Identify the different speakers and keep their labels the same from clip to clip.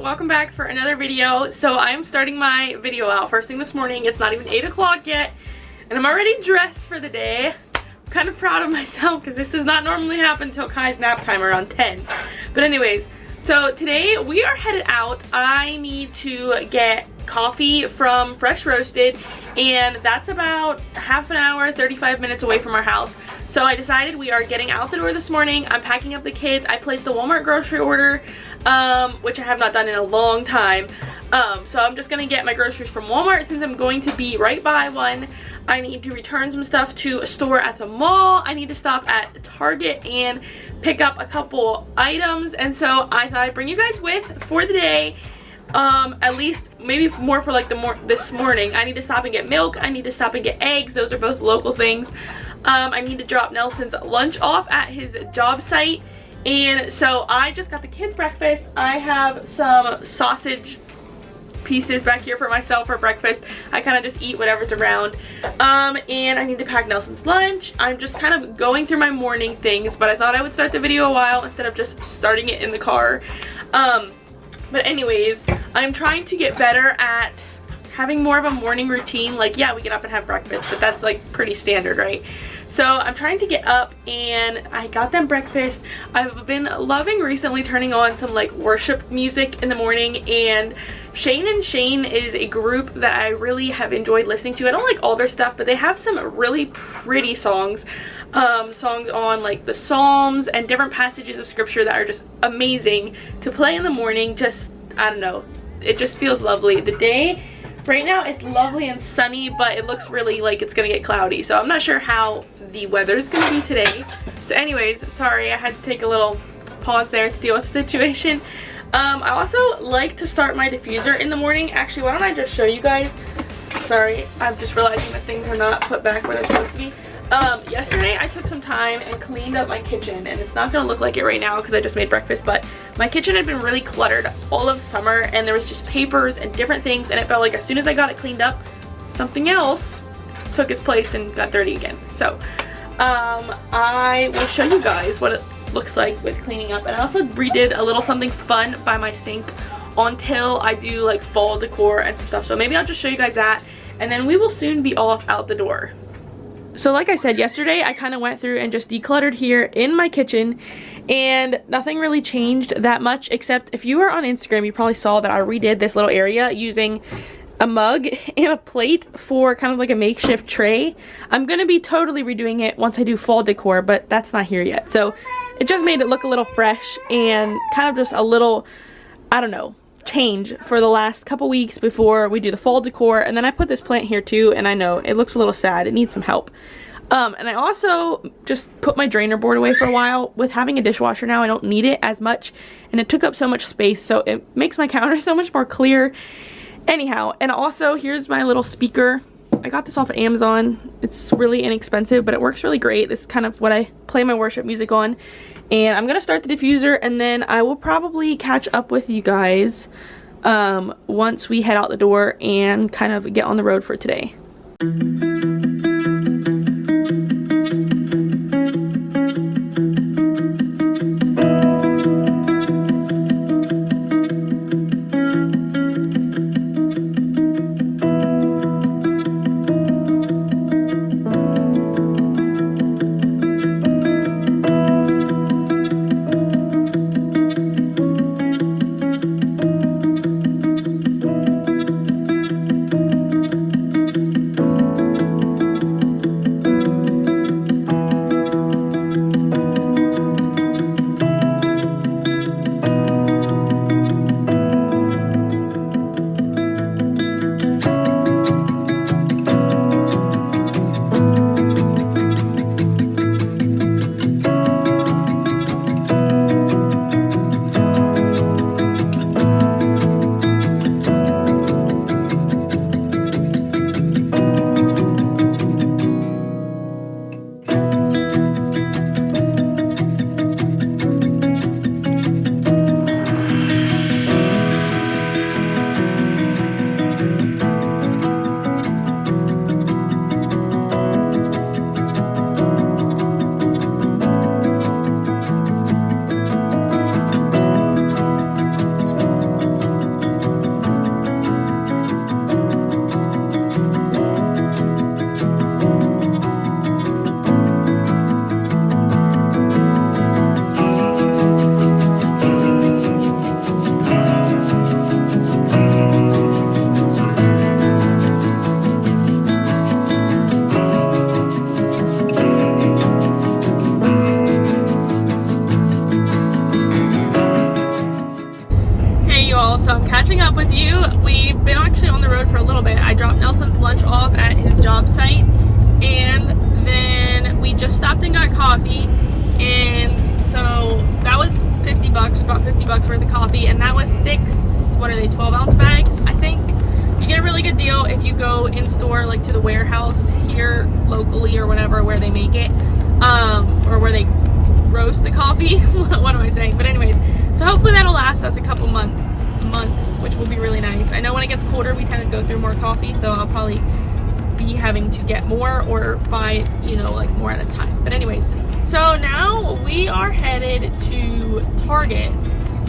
Speaker 1: welcome back for another video. So I'm starting my video out first thing this morning. It's not even 8 o'clock yet and I'm already dressed for the day. I'm kind of proud of myself because this does not normally happen until Kai's nap time around 10. But anyways, so today we are headed out. I need to get coffee from Fresh Roasted and that's about half an hour, 35 minutes away from our house. So I decided we are getting out the door this morning. I'm packing up the kids. I placed a Walmart grocery order, which I have not done in a long time. So I'm just gonna get my groceries from Walmart since I'm going to be right by one. I need to return some stuff to a store at the mall. I need to stop at Target and pick up a couple items. And so I thought I'd bring you guys with for the day. At least maybe more for like this morning. I need to stop and get milk. I need to stop and get eggs. Those are both local things. I need to drop Nelson's lunch off at his job site. And so I just got the kids breakfast. I have some sausage pieces back here for myself for breakfast. I kind of just eat whatever's around. And I need to pack Nelson's lunch. I'm just kind of going through my morning things, but I thought I would start the video a while instead of just starting it in the car. But anyways, I'm trying to get better at having more of a morning routine. Like, yeah, we get up and have breakfast, but that's like pretty standard, right? So I'm trying to get up and I got them breakfast. I've been loving recently turning on some like worship music in the morning, and Shane and Shane is a group that I really have enjoyed listening to. I don't like all their stuff, but they have some really pretty songs. Songs on like the Psalms and different passages of scripture that are just amazing to play in the morning. Just, I don't know, it just feels lovely. The day right now it's lovely and sunny, but it looks really like it's gonna get cloudy, so I'm not sure how the weather is gonna be today. So anyways, sorry, I had to take a little pause there to deal with the situation. I also like to start my diffuser in the morning. Actually, why don't I just show you guys? Sorry, I'm just realizing that things are not put back where they're supposed to be. Yesterday I took some time and cleaned up my kitchen, and it's not gonna look like it right now because I just made breakfast, but my kitchen had been really cluttered all of summer and there was just papers and different things, and it felt like as soon as I got it cleaned up, something else took its place and got dirty again. So I will show you guys what it looks like with cleaning up. And I also redid a little something fun by my sink until I do like fall decor and some stuff, so maybe I'll just show you guys that and then we will soon be off out the door. So like I said, yesterday I kind of went through and just decluttered here in my kitchen, and nothing really changed that much, except if you were on Instagram you probably saw that I redid this little area using a mug and a plate for kind of like a makeshift tray. I'm gonna be totally redoing it once I do fall decor, but that's not here yet. So it just made it look a little fresh and kind of just a little, I don't know, change for the last couple weeks before we do the fall decor. And then I put this plant here too, and I know it looks a little sad, it needs some help. And I also just put my drainer board away for a while. With having a dishwasher now, I don't need it as much and it took up so much space, so it makes my counter so much more clear. Anyhow, and also here's my little speaker. I got this off of Amazon. It's really inexpensive, but it works really great. This is kind of what I play my worship music on. And I'm gonna start the diffuser, and then I will probably catch up with you guys once we head out the door and kind of get on the road for today. a little bit. I dropped Nelson's lunch off at his job site, and then we just stopped and got coffee, and so that was 50 bucks. We bought 50 bucks worth of coffee, and that was 6, what are they, 12-ounce bags, I think. You get a really good deal if you go in store, like to the warehouse here locally or whatever, where they make it, or where they roast the coffee. What am I saying? But anyways, so hopefully that'll last us a couple months, which will be really nice. I know when it gets colder, we tend to go through more coffee, so I'll probably be having to get more or buy, you know, like more at a time. But anyways, so now we are headed to Target.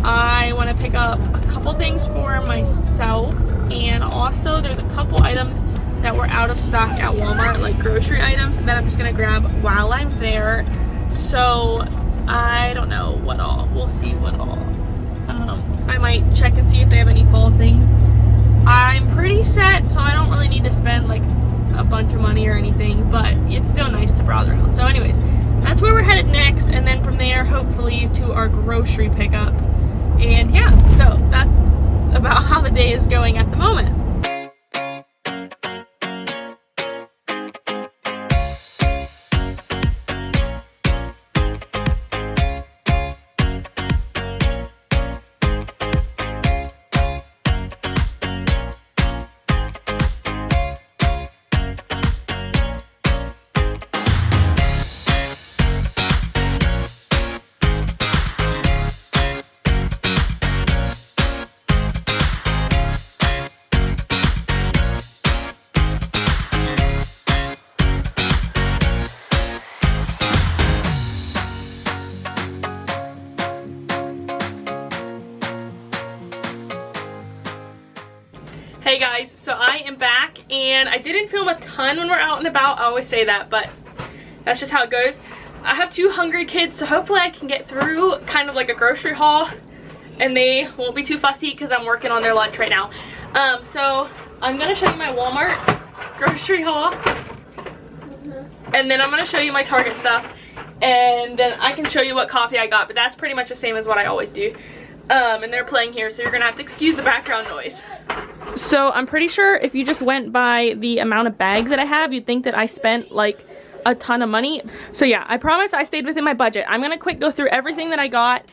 Speaker 1: I want to pick up a couple things for myself, and also there's a couple items that were out of stock at Walmart, like grocery items, that I'm just gonna grab while I'm there. So I don't know what all, we'll see what all. I might check and see if they have any fall things. I'm pretty set, so I don't really need to spend like a bunch of money or anything, but it's still nice to browse around. So anyways, that's where we're headed next, and then from there hopefully to our grocery pickup. And yeah, so that's about how the day is going at the moment. Hey guys, so I am back, and I didn't film a ton when we're out and about. I always say that, but that's just how it goes. I have 2 hungry kids, so hopefully I can get through kind of like a grocery haul, and they won't be too fussy because I'm working on their lunch right now. So I'm gonna show you my Walmart grocery haul, and then I'm gonna show you my Target stuff, and then I can show you what coffee I got, but that's pretty much the same as what I always do. And they're playing here, so you're gonna have to excuse the background noise. So I'm pretty sure if you just went by the amount of bags that I have, you'd think that I spent like a ton of money. So yeah, I promise I stayed within my budget. I'm gonna quick go through everything that I got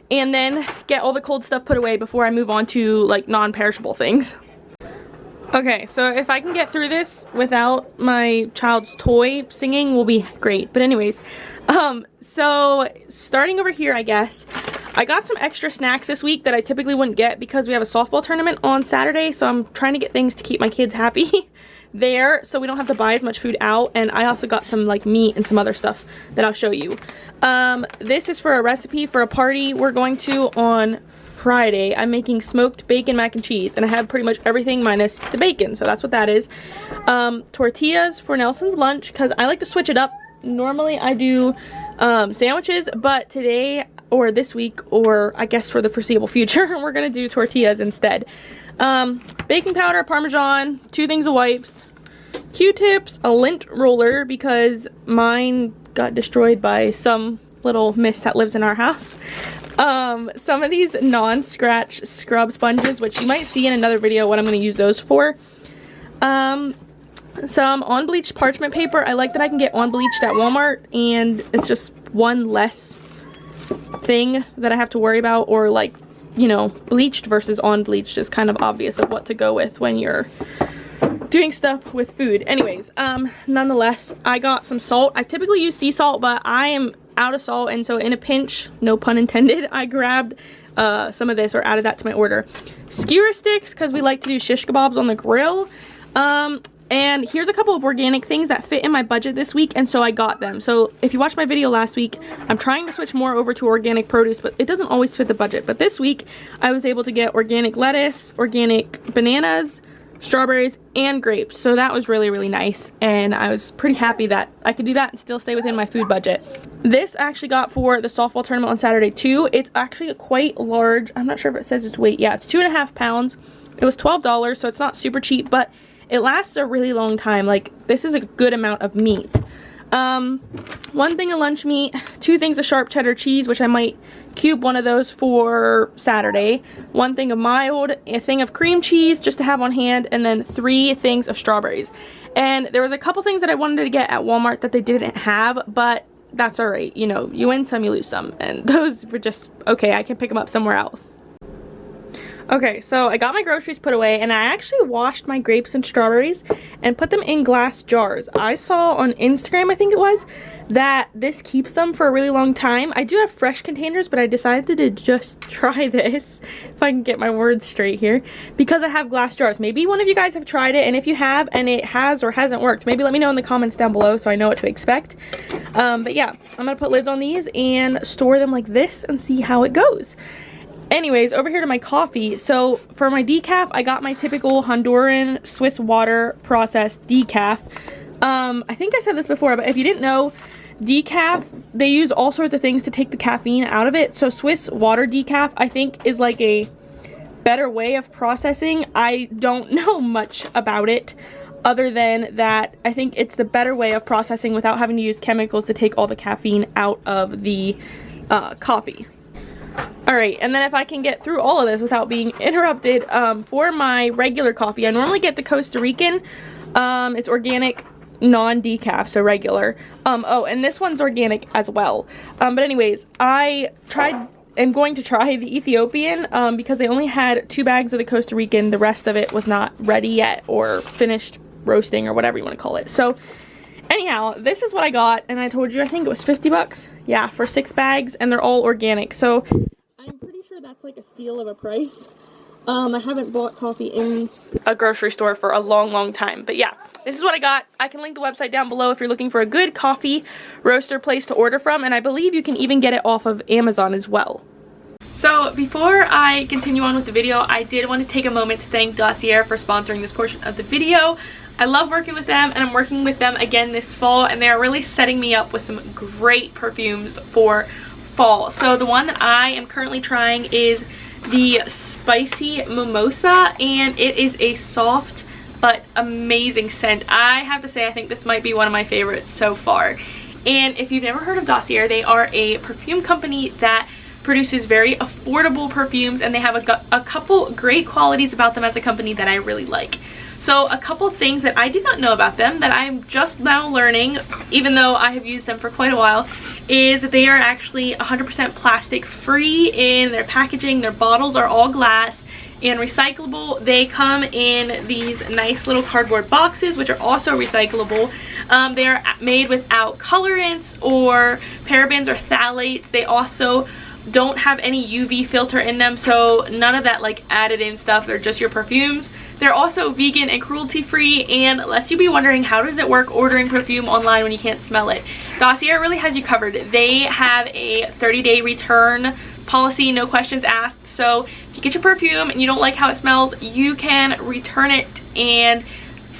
Speaker 1: and then get all the cold stuff put away before I move on to like non-perishable things. Okay, so if I can get through this without my child's toy singing will be great. But anyways, so starting over here, I guess, I got some extra snacks this week that I typically wouldn't get because we have a softball tournament on Saturday, so I'm trying to get things to keep my kids happy there so we don't have to buy as much food out. And I also got some like meat and some other stuff that I'll show you. This is for a recipe for a party we're going to on Friday. I'm making smoked bacon mac and cheese, and I have pretty much everything minus the bacon, so that's what that is. Tortillas for Nelson's lunch because I like to switch it up. Normally I do sandwiches, but today or this week, or I guess for the foreseeable future, we're gonna do tortillas instead. Baking powder, Parmesan, 2 things of wipes, Q-tips, a lint roller because mine got destroyed by some little mist that lives in our house. Some of these non-scratch scrub sponges, which you might see in another video what I'm gonna use those for. Some on-bleached parchment paper. I like that I can get on-bleached at Walmart, and it's just one less thing that I have to worry about, or like, you know, bleached versus on-bleached is kind of obvious of what to go with when you're doing stuff with food. Anyways, nonetheless, I got some salt. I typically use sea salt, but I am out of salt, and so in a pinch, no pun intended, I grabbed some of this or added that to my order. Skewer sticks because we like to do shish kebabs on the grill. And here's a couple of organic things that fit in my budget this week, and so I got them. So if you watched my video last week, I'm trying to switch more over to organic produce, but it doesn't always fit the budget. But this week, I was able to get organic lettuce, organic bananas, strawberries, and grapes. So that was really, really nice, and I was pretty happy that I could do that and still stay within my food budget. This I actually got for the softball tournament on Saturday too. It's actually quite large. I'm not sure if it says its weight. Yeah, it's 2.5 pounds. It was $12, so it's not super cheap, but it lasts a really long time. Like, this is a good amount of meat. 1 thing of lunch meat, 2 things of sharp cheddar cheese, which I might cube one of those for Saturday, 1 thing of mild, a thing of cream cheese just to have on hand, and then 3 things of strawberries. And there was a couple things that I wanted to get at Walmart that they didn't have, but that's alright. You know, you win some, you lose some, and those were just okay. I can pick them up somewhere else. Okay, so I got my groceries put away, and I actually washed my grapes and strawberries and put them in glass jars. I saw on Instagram, I think it was, that this keeps them for a really long time. I do have fresh containers, but I decided to just try this, if I can get my words straight here, because I have glass jars. Maybe one of you guys have tried it, and if you have and it has or hasn't worked, maybe let me know in the comments down below so I know what to expect. But yeah, I'm gonna put lids on these and store them like this and see how it goes. Anyways, over here to my coffee. So for my decaf, I got my typical Honduran Swiss water processed decaf. I think I said this before, but if you didn't know, decaf, they use all sorts of things to take the caffeine out of it. So Swiss water decaf, I think, is like a better way of processing. I don't know much about it other than that I think it's the better way of processing without having to use chemicals to take all the caffeine out of the coffee. Alright, and then if I can get through all of this without being interrupted, for my regular coffee, I normally get the Costa Rican. It's organic, non-decaf, so regular. Oh, and this one's organic as well. But anyways, I'm going to try the Ethiopian, because they only had 2 bags of the Costa Rican. The rest of it was not ready yet or finished roasting or whatever you want to call it. So anyhow, this is what I got, and I told you I think it was 50 bucks. Yeah, for 6 bags, and they're all organic. So I'm pretty sure that's like a steal of a price. I haven't bought coffee in a grocery store for a long time. But yeah, this is what I got. I can link the website down below if you're looking for a good coffee roaster place to order from, and I believe you can even get it off of Amazon as well. So before I continue on with the video, I did want to take a moment to thank Dossier for sponsoring this portion of the video. I love working with them, and I'm working with them again this fall, and they're really setting me up with some great perfumes for fall. So the one that I am currently trying is the Spicy Mimosa, and it is a soft but amazing scent. I have to say, I think this might be one of my favorites so far. And if you've never heard of Dossier, they are a perfume company that produces very affordable perfumes, and they have a couple great qualities about them as a company that I really like. So a couple things that I did not know about them that I'm just now learning, even though I have used them for quite a while, is that they are actually 100% plastic free in their packaging. Their bottles are all glass and recyclable. They come in these nice little cardboard boxes, which are also recyclable. They are made without colorants or parabens or phthalates. They also don't have any UV filter in them, so none of that like added in stuff. They're just your perfumes. They're also vegan and cruelty free, and lest you be wondering how does it work ordering perfume online when you can't smell it, Dossier really has you covered. They have a 30-day return policy, no questions asked. So if you get your perfume and you don't like how it smells, you can return it, and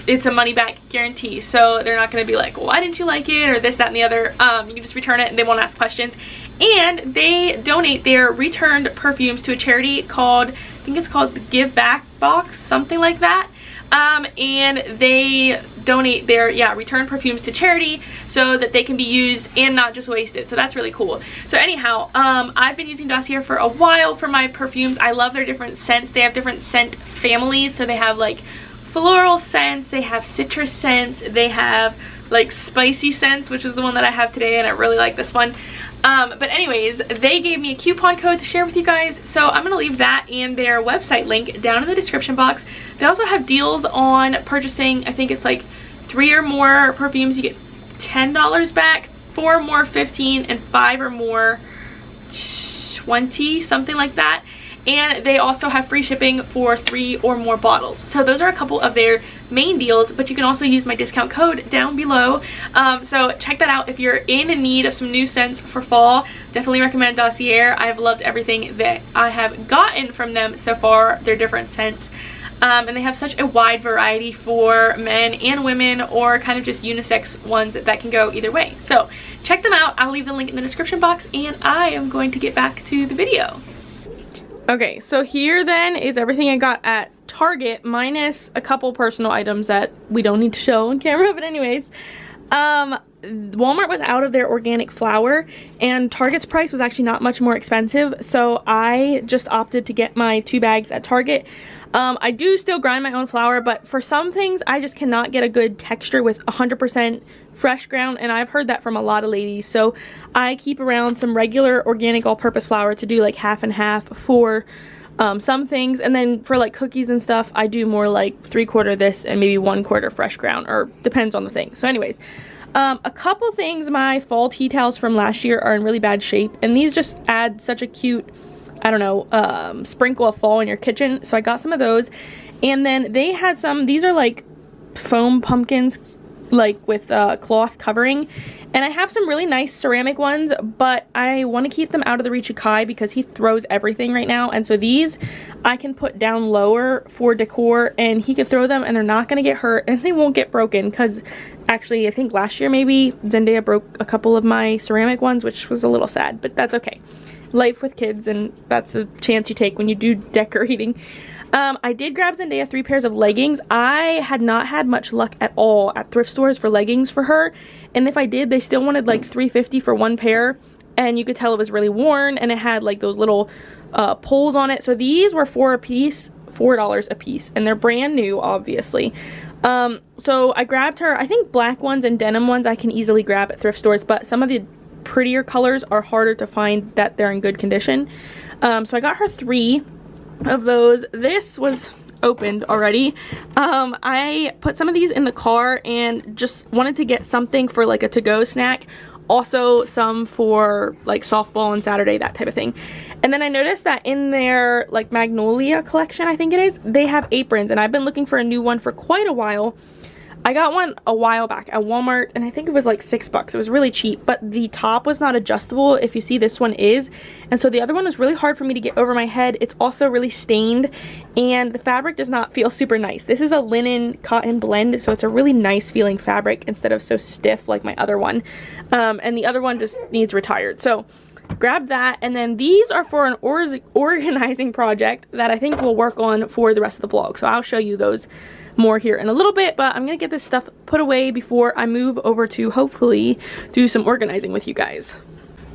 Speaker 1: it's a money back guarantee. So they're not going to be like, why didn't you like it, or this, that, and the other. You can just return it and they won't ask questions. And they donate their returned perfumes to a charity called, I think it's called the Give Back Box, something like that. And they donate their returned perfumes to charity so that they can be used and not just wasted. So that's really cool. So anyhow, I've been using Dossier for a while for my perfumes. I love their different scents. They have different scent families. So they have like floral scents, they have citrus scents, they have like spicy scents, which is the one that I have today, and I really like this one. But anyways, they gave me a coupon code to share with you guys, so I'm gonna leave that and their website link down in the description box. They also have deals on purchasing, I think it's like 3 or more perfumes, you get $10 back, 4 or more 15, and 5 or more 20, something like that. And they also have free shipping for 3 or more bottles. So those are a couple of their main deals, but you can also use my discount code down below. So check that out if you're in need of some new scents for fall. Definitely recommend Dossier. I've loved everything that I have gotten from them so far, their different scents. And they have such a wide variety for men and women, or kind of just unisex ones that can go either way. So check them out. I'll leave the link in the description box, and I am going to get back to the video. Okay, so here then is everything I got at Target, minus a couple personal items that we don't need to show on camera, but anyways. Walmart was out of their organic flour, and Target's price was actually not much more expensive, so I just opted to get my 2 bags at Target. I do still grind my own flour, but for some things I just cannot get a good texture with 100% fresh ground, and I've heard that from a lot of ladies, so I keep around some regular organic all-purpose flour to do like half and half for some things, and then for like cookies and stuff I do more like 3/4 this and maybe 1/4 fresh ground, or depends on the thing. So anyways, a couple things, my fall tea towels from last year are in really bad shape, and these just add such a cute, I don't know, sprinkle of fall in your kitchen, so I got some of those. And then they had some, these are like foam pumpkins, like with cloth covering, and I have some really nice ceramic ones, but I want to keep them out of the reach of Kai because he throws everything right now, and so these I can put down lower for Decor, and he can throw them and they're not going to get hurt, and they won't get broken, because actually I think last year maybe Zendaya broke a couple of my ceramic ones, which was a little sad, but that's okay. Life with kids, and that's a chance you take when you do decorating. I did grab Zendaya 3 pairs of leggings. I had not had much luck at all at thrift stores for leggings for her, and if I did, they still wanted like $3.50 for 1 pair, and you could tell it was really worn, and it had like those little poles on it. So these were $4 a piece, and they're brand new, obviously. So I grabbed her, I think black ones and denim ones I can easily grab at thrift stores, but some of the prettier colors are harder to find that they're in good condition. So I got her 3 of those. This was opened already. I put some of these in the car and just wanted to get something for like a to-go snack, also some for like softball on Saturday, that type of thing. And then I noticed that in their like Magnolia collection, I think it is, they have aprons, and I've been looking for a new one for quite a while. I got one a while back at Walmart, and I think it was like $6. It was really cheap, but the top was not adjustable. If you see, this one is, and so the other one was really hard for me to get over my head. It's also really stained, and the fabric does not feel super nice. This is a linen cotton blend, so it's a really nice feeling fabric instead of so stiff like my other one. And the other one just needs retired. So grab that, and then these are for an organizing project that I think we'll work on for the rest of the vlog. So I'll show you those more here in a little bit, but I'm gonna get this stuff put away before I move over to hopefully do some organizing with you guys.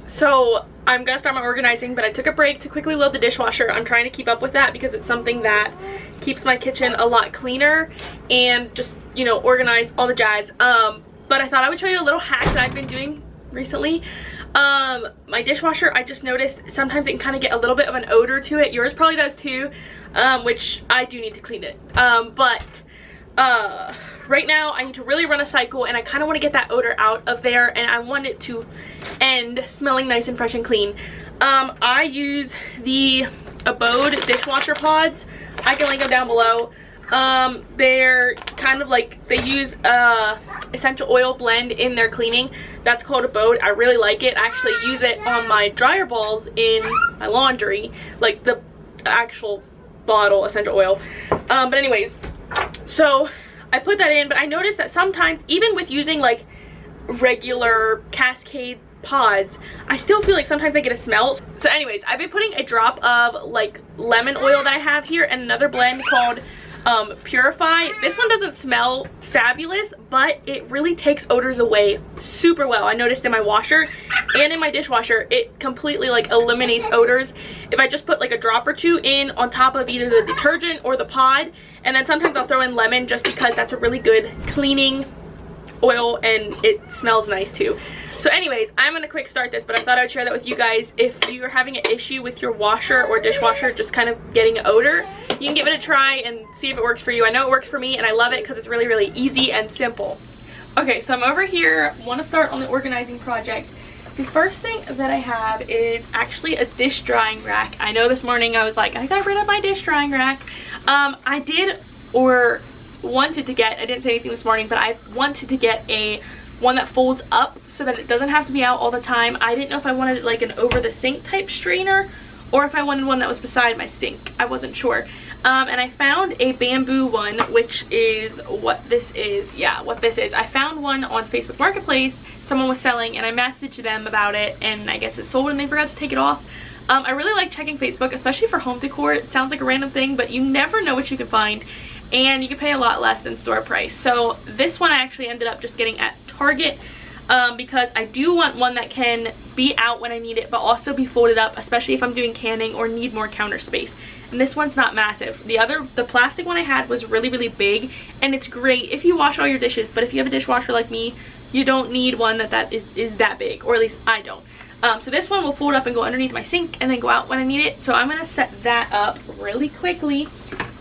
Speaker 1: So I'm gonna start my organizing, but I took a break to quickly load the dishwasher. I'm trying to keep up with that because it's something that keeps my kitchen a lot cleaner and just, you know, organize all the jazz. But I thought I would show you a little hack that I've been doing recently. My dishwasher, I just noticed sometimes it can kind of get a little bit of an odor to it. Yours probably does too, which I do need to clean it. But right now I need to really run a cycle, and I kind of want to get that odor out of there, and I want it to end smelling nice and fresh and clean. I use the Abode dishwasher pods. I can link them down below. They're kind of like, they use essential oil blend in their cleaning. That's called Abode. I really like it. I actually use it on my dryer balls in my laundry, like the actual bottle essential oil. But anyways, so I put that in, but I noticed that sometimes, even with using like regular Cascade pods, I still feel like sometimes I get a smell. So anyways, I've been putting a drop of like lemon oil that I have here and another blend called Purify. This one doesn't smell fabulous, but it really takes odors away super well. I noticed in my washer and in my dishwasher, it completely like eliminates odors if I just put like a drop or 2 in on top of either the detergent or the pod. And then sometimes I'll throw in lemon just because that's a really good cleaning oil and it smells nice too. So anyways, I'm gonna quick start this, but I thought I'd share that with you guys. If you're having an issue with your washer or dishwasher just kind of getting an odor, you can give it a try and see if it works for you. I know it works for me, and I love it because it's really, really easy and simple. Okay, so I'm over here, want to start on the organizing project. The first thing that I have is actually a dish drying rack. I know this morning I was like, I got rid of my dish drying rack. I did, or wanted to get, I didn't say anything this morning, but I wanted to get one that folds up so that it doesn't have to be out all the time. I didn't know if I wanted like an over the sink type strainer or if I wanted one that was beside my sink. I wasn't sure. And I found a bamboo one, which is what this is. Yeah, what this is. I found one on Facebook Marketplace. Someone was selling, and I messaged them about it, and I guess it sold and they forgot to take it off. I really like checking Facebook, especially for home decor. It sounds like a random thing, but you never know what you can find, and you can pay a lot less than store price. So this one I actually ended up just getting at Target. because I do want one that can be out when I need it, but also be folded up, especially if I'm doing canning or need more counter space. And this one's not massive. The plastic one I had was really, really big, and it's great if you wash all your dishes, but if you have a dishwasher like me, you don't need one that is that big, or at least I don't. So this one will fold up and go underneath my sink and then go out when I need it. So I'm gonna set that up really quickly.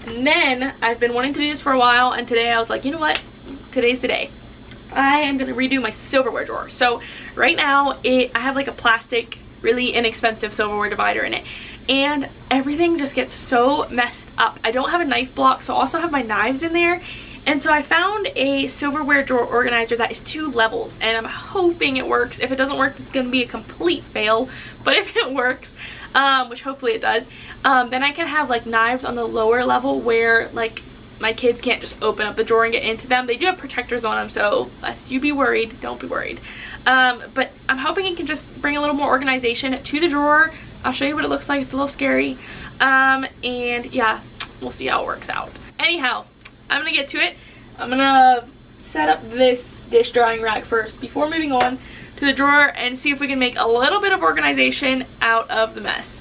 Speaker 1: And then I've been wanting to do this for a while, and today I was like, you know what? Today's the day. I am gonna redo my silverware drawer. So right now I have like a plastic, really inexpensive silverware divider in it, and everything just gets so messed up. I don't have a knife block, so I also have my knives in there. And so I found a silverware drawer organizer that is 2 levels, and I'm hoping it works. If it doesn't work, it's gonna be a complete fail, but if it works, which hopefully it does, then I can have like knives on the lower level where like my kids can't just open up the drawer and get into them. They do have protectors on them, so lest you be worried, don't be worried. But I'm hoping it can just bring a little more organization to the drawer. I'll show you what it looks like. It's a little scary, and yeah, we'll see how it works out. Anyhow, I'm gonna get to it. I'm gonna set up this dish drying rack first before moving on to the drawer and see if we can make a little bit of organization out of the mess.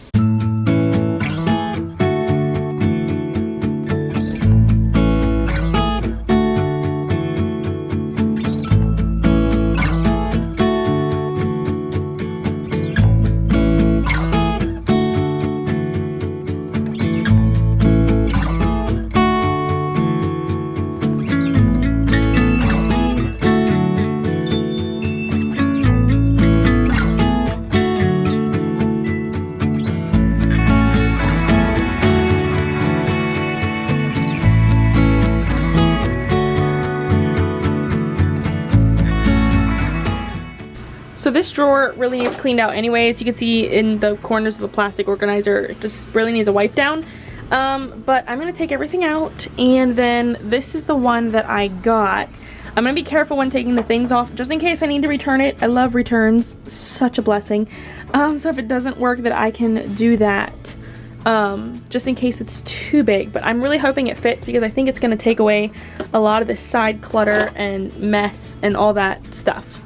Speaker 1: So this drawer really needs cleaned out anyways. You can see in the corners of the plastic organizer, it just really needs a wipe down. But I'm gonna take everything out, and then this is the one that I got. I'm gonna be careful when taking the things off, just in case I need to return it. I love returns, such a blessing. So if it doesn't work, that I can do that, just in case it's too big. But I'm really hoping it fits, because I think it's gonna take away a lot of the side clutter and mess and all that stuff.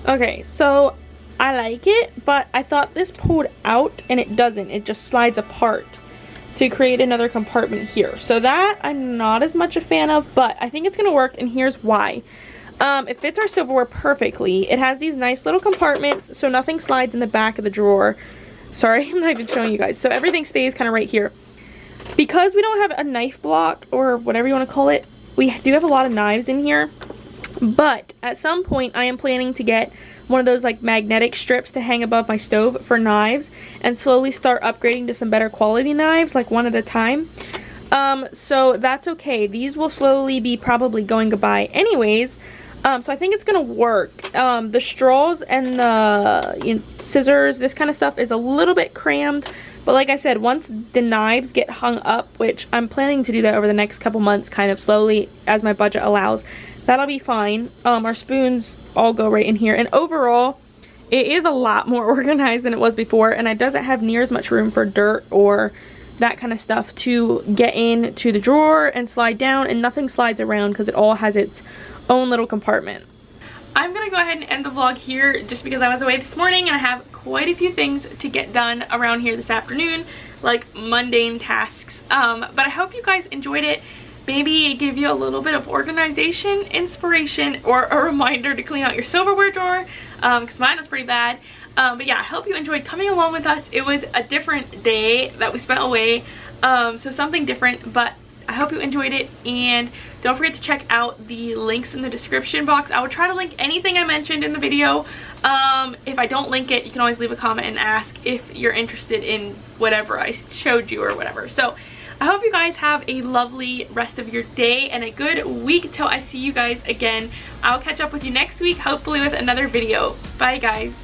Speaker 1: Okay, so I like it, but I thought this pulled out, and it doesn't. It just slides apart to create another compartment here. So that I'm not as much a fan of, but I think it's gonna work, and here's why. It fits our silverware perfectly. It has these nice little compartments, so nothing slides in the back of the drawer. Sorry, I'm not even showing you guys. So everything stays kind of right here. Because we don't have a knife block, or whatever you want to call it, we do have a lot of knives in here, but at some point I am planning to get one of those like magnetic strips to hang above my stove for knives and slowly start upgrading to some better quality knives, like one at a time. So that's okay. These will slowly be probably going goodbye anyways. So I think it's gonna work. The straws and the scissors, this kind of stuff is a little bit crammed, but like I said, once the knives get hung up, which I'm planning to do that over the next couple months, kind of slowly as my budget allows, that'll be fine. Our spoons all go right in here, and overall it is a lot more organized than it was before, and it doesn't have near as much room for dirt or that kind of stuff to get into the drawer and slide down, and nothing slides around because it all has its own little compartment. I'm gonna go ahead and end the vlog here just because I was away this morning and I have quite a few things to get done around here this afternoon, like mundane tasks. But I hope you guys enjoyed it. Maybe it gave you a little bit of organization, inspiration, or a reminder to clean out your silverware drawer, because mine was pretty bad. But yeah, I hope you enjoyed coming along with us. It was a different day that we spent away, so something different, but I hope you enjoyed it, and don't forget to check out the links in the description box. I will try to link anything I mentioned in the video. If I don't link it, you can always leave a comment and ask if you're interested in whatever I showed you or whatever. So I hope you guys have a lovely rest of your day and a good week till I see you guys again. I'll catch up with you next week, hopefully with another video. Bye guys.